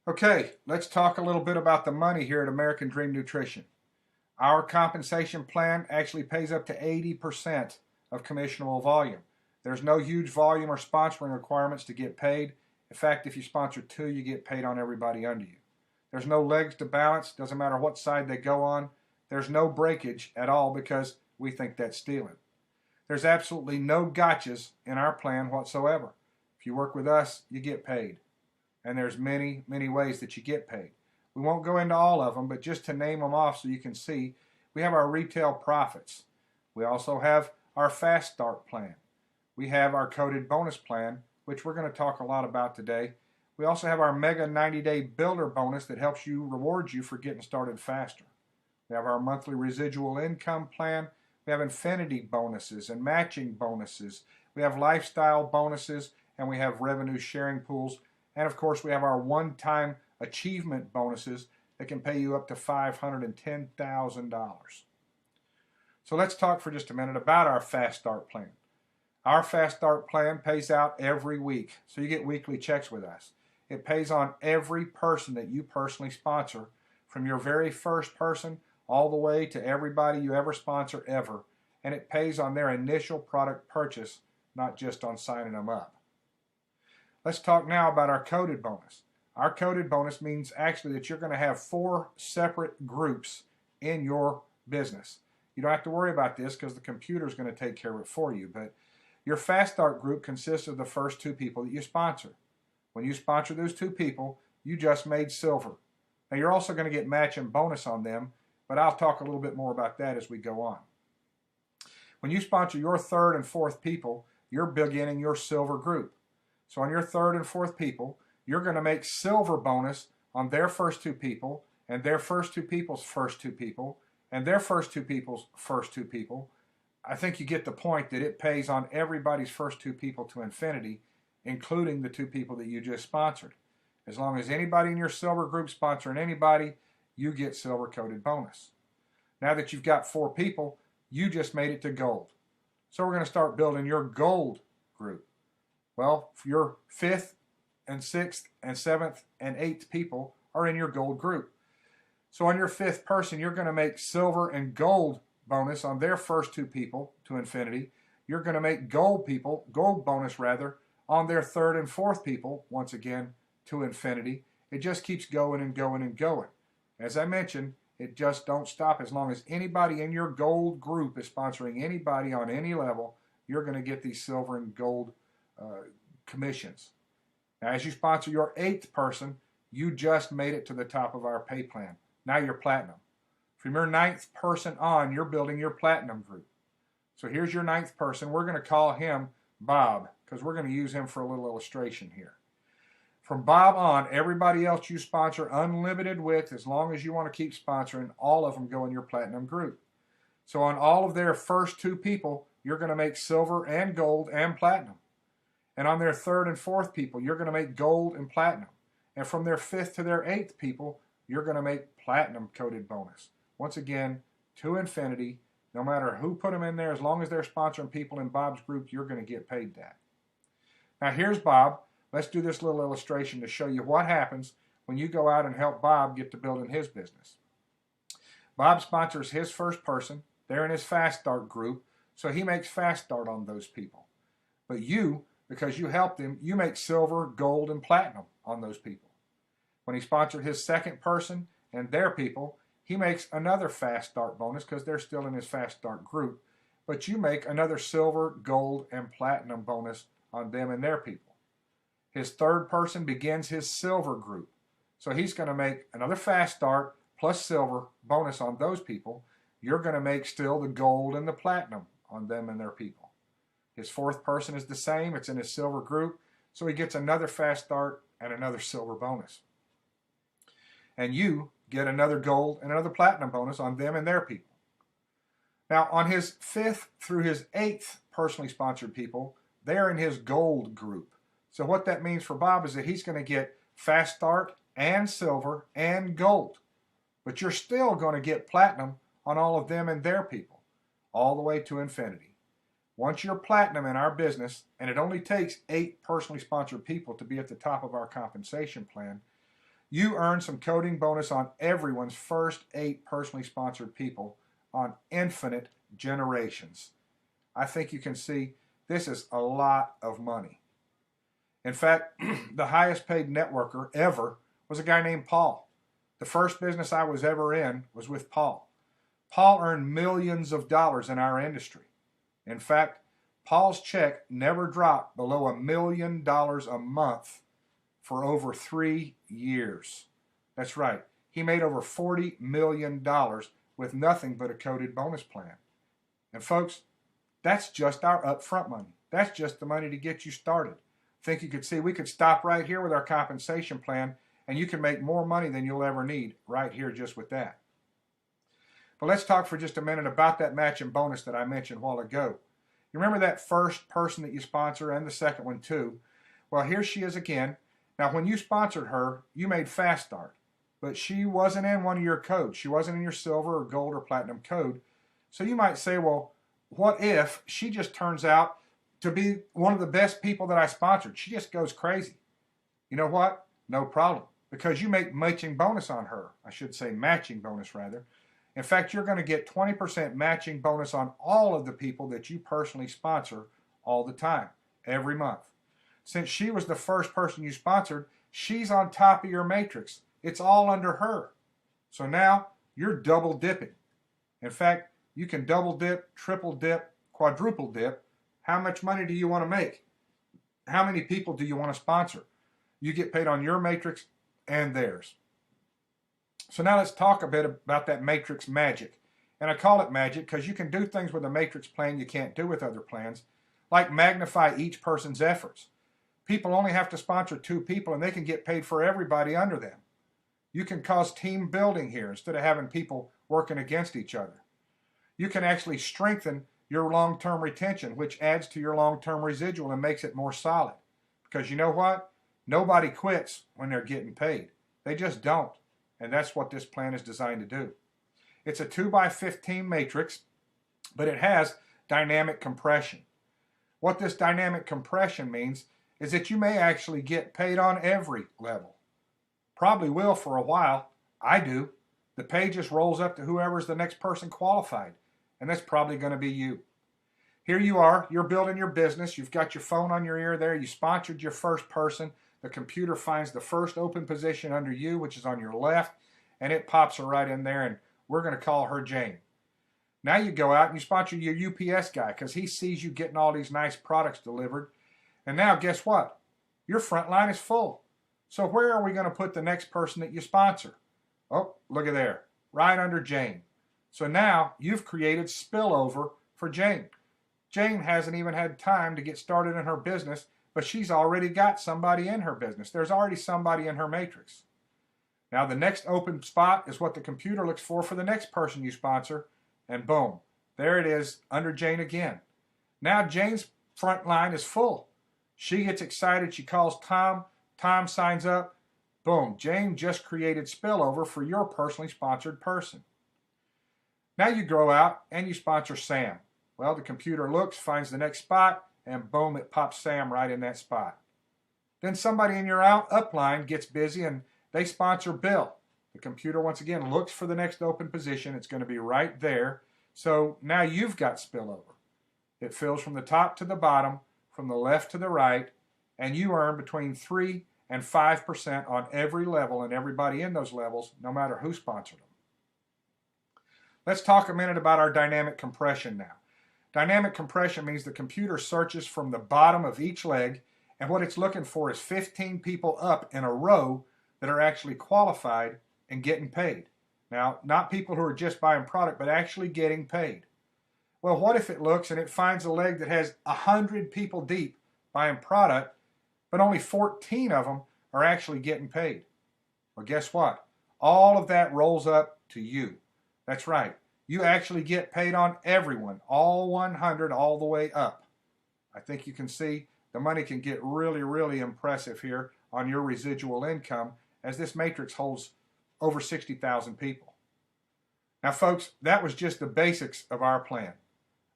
Okay, let's talk a little bit about the money here at American Dream Nutrition. Our compensation plan actually pays up to 80% of commissionable volume. There's no huge volume or sponsoring requirements to get paid. In fact, if you sponsor two, you get paid on everybody under you. There's no legs to balance, doesn't matter what side they go on. There's no breakage at all because we think that's stealing. There's absolutely no gotchas in our plan whatsoever. If you work with us, you get paid. And there's many, many ways that you get paid. We won't go into all of them, but just to name them off so you can see, we have our retail profits. We also have our fast start plan. We have our coded bonus plan, which we're going to talk a lot about today. We also have our mega 90-day builder bonus that helps you, rewards you for getting started faster. We have our monthly residual income plan. We have infinity bonuses and matching bonuses. We have lifestyle bonuses, and we have revenue sharing pools. And of course, we have our one-time achievement bonuses that can pay you up to $510,000. So let's talk for just a minute about our Fast Start plan. Our Fast Start plan pays out every week, so you get weekly checks with us. It pays on every person that you personally sponsor, from your very first person all the way to everybody you ever sponsor ever, and it pays on their initial product purchase, not just on signing them up. Let's talk now about our coded bonus. Our coded bonus means actually that you're going to have 4 separate groups in your business. You don't have to worry about this because the computer is going to take care of it for you, but your Fast Start group consists of the first 2 people that you sponsor. When you sponsor those 2 people, you just made silver. Now you're also going to get match and bonus on them, but I'll talk a little bit more about that as we go on. When you sponsor your 3rd and 4th people, you're beginning your silver group. So on your 3rd and 4th people, you're going to make silver bonus on their first 2 people, and their first 2 people's first 2 people, and their first 2 people's first 2 people. I think you get the point that it pays on everybody's first 2 people to infinity, including the 2 people that you just sponsored. As long as anybody in your silver group sponsoring anybody, you get silver coded bonus. Now that you've got 4 people, you just made it to gold. So we're going to start building your gold group. Well, your 5th and 6th and 7th and 8th people are in your gold group. So on your 5th person, you're going to make silver and gold bonus on their first 2 people to infinity. You're going to make gold bonus rather, on their 3rd and 4th people, once again, to infinity. It just keeps going and going and going. As I mentioned, it just don't stop. As long as anybody in your gold group is sponsoring anybody on any level, you're going to get these silver and gold commissions. Now, as you sponsor your 8th person, you just made it to the top of our pay plan. Now you're platinum. From your 9th person on, you're building your platinum group. So here's your 9th person. We're going to call him Bob because we're going to use him for a little illustration here. From Bob on, everybody else you sponsor unlimited with, as long as you want to keep sponsoring, all of them go in your platinum group. So on all of their first 2 people, you're going to make silver and gold and platinum. And on their 3rd and 4th people, you're going to make gold and platinum. And from their 5th to their 8th people, you're going to make platinum coded bonus. Once again, to infinity, no matter who put them in there, as long as they're sponsoring people in Bob's group, you're going to get paid that. Now here's Bob. Let's do this little illustration to show you what happens when you go out and help Bob get to building his business. Bob sponsors his first person. They're in his Fast Start group, so he makes Fast Start on those people. But you, because you helped him, you make silver, gold, and platinum on those people. When he sponsored his 2nd person and their people, he makes another Fast Start bonus because they're still in his Fast Start group, but you make another silver, gold, and platinum bonus on them and their people. His 3rd person begins his silver group, so he's going to make another Fast Start plus silver bonus on those people. You're going to make still the gold and the platinum on them and their people. His 4th person is the same. It's in his silver group, so he gets another Fast Start and another silver bonus. And you get another gold and another platinum bonus on them and their people. Now, on his 5th through his 8th personally sponsored people, they're in his gold group. So what that means for Bob is that he's going to get Fast Start and silver and gold. But you're still going to get platinum on all of them and their people, all the way to infinity. Once you're platinum in our business, and it only takes 8 personally sponsored people to be at the top of our compensation plan, You earn some coding bonus on everyone's first 8 personally sponsored people on infinite generations. I think you can see this is a lot of money. In fact, the highest paid networker ever was a guy named Paul. The first business I was ever in was with Paul. Paul earned millions of dollars in our industry. In fact, Paul's check never dropped below $1 million a month for over 3 years. That's right. He made over $40 million with nothing but a coded bonus plan. And folks, that's just our upfront money. That's just the money to get you started. I think you could see we could stop right here with our compensation plan, and you can make more money than you'll ever need right here just with that. But let's talk for just a minute about that matching bonus that I mentioned a while ago. You remember that first person that you sponsor and the second one too? Well, here she is again. Now, when you sponsored her, you made Fast Start, but she wasn't in one of your codes. She wasn't in your silver or gold or platinum code. So you might say, well, what if she just turns out to be one of the best people that I sponsored? She just goes crazy. You know what? No problem, because you make matching bonus on her. I should say matching bonus rather. In fact, you're going to get 20% matching bonus on all of the people that you personally sponsor all the time, every month. Since she was the first person you sponsored, she's on top of your matrix. It's all under her. So now you're double dipping. In fact, you can double dip, triple dip, quadruple dip. How much money do you want to make? How many people do you want to sponsor? You get paid on your matrix and theirs. So now let's talk a bit about that matrix magic. And I call it magic because you can do things with a matrix plan you can't do with other plans, like magnify each person's efforts. People only have to sponsor 2 people and they can get paid for everybody under them. You can cause team building here instead of having people working against each other. You can actually strengthen your long-term retention, which adds to your long-term residual and makes it more solid. Because you know what? Nobody quits when they're getting paid. They just don't. And that's what this plan is designed to do. It's a 2x15 matrix, but it has dynamic compression. What this dynamic compression means is that you may actually get paid on every level. Probably will for a while. I do. The pay just rolls up to whoever's the next person qualified, and that's probably going to be you. Here you are, you're building your business, you've got your phone on your ear there, you sponsored your first person, the computer finds the first open position under you, which is on your left, and it pops her right in there, and we're going to call her Jane. Now you go out and you sponsor your UPS guy because he sees you getting all these nice products delivered. And now guess what? Your front line is full. So where are we going to put the next person that you sponsor? Oh, look at there, right under Jane. So now you've created spillover for Jane. Jane hasn't even had time to get started in her business, but she's already got somebody in her business. There's already somebody in her matrix. Now the next open spot is what the computer looks for the next person you sponsor, and boom, there it is under Jane again. Now Jane's front line is full. She gets excited, she calls Tom, Tom signs up, boom, Jane just created spillover for your personally sponsored person. Now you go out and you sponsor Sam. Well, the computer looks, finds the next spot, and boom, it pops Sam right in that spot. Then somebody in your upline gets busy and they sponsor Bill. The computer once again looks for the next open position. It's going to be right there. So now you've got spillover. It fills from the top to the bottom, from the left to the right, and you earn between 3 and 5% on every level and everybody in those levels, no matter who sponsored them. Let's talk a minute about our dynamic compression now. Dynamic compression means the computer searches from the bottom of each leg, and what it's looking for is 15 people up in a row that are actually qualified and getting paid. Now, not people who are just buying product, but actually getting paid. Well, what if it looks and it finds a leg that has 100 people deep buying product, but only 14 of them are actually getting paid? Well, guess what? All of that rolls up to you. That's right. You actually get paid on everyone, all 100, all the way up. I think you can see the money can get really, really impressive here on your residual income as this matrix holds over 60,000 people. Now, folks, that was just the basics of our plan.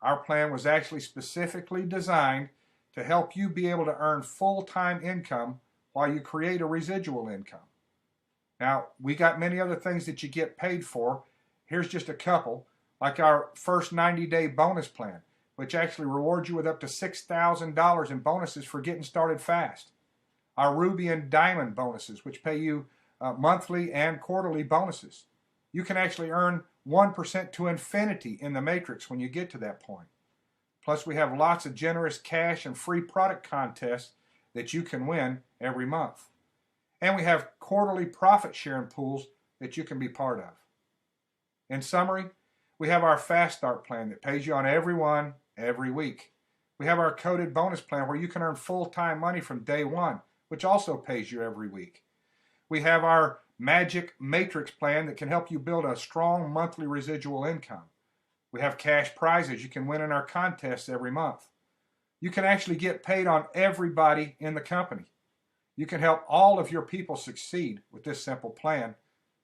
Our plan was actually specifically designed to help you be able to earn full-time income while you create a residual income. Now, we got many other things that you get paid for. Here's just a couple, like our first 90-day bonus plan, which actually rewards you with up to $6,000 in bonuses for getting started fast. Our Ruby and Diamond bonuses, which pay you monthly and quarterly bonuses. You can actually earn 1% to infinity in the matrix when you get to that point. Plus, we have lots of generous cash and free product contests that you can win every month. And we have quarterly profit sharing pools that you can be part of. In summary, we have our Fast Start plan that pays you on every one every week. We have our coded bonus plan where you can earn full-time money from day one, which also pays you every week. We have our Magic Matrix plan that can help you build a strong monthly residual income. We have cash prizes you can win in our contests every month. You can actually get paid on everybody in the company. You can help all of your people succeed with this simple plan.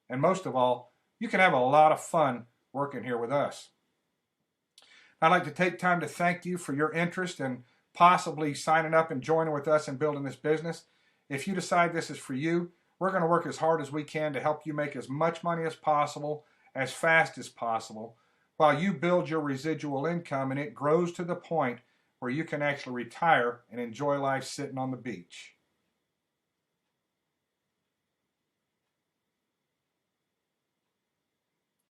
And most of all, you can have a lot of fun working here with us. I'd like to take time to thank you for your interest in possibly signing up and joining with us in building this business. If you decide this is for you, we're going to work as hard as we can to help you make as much money as possible, as fast as possible, while you build your residual income and it grows to the point where you can actually retire and enjoy life sitting on the beach.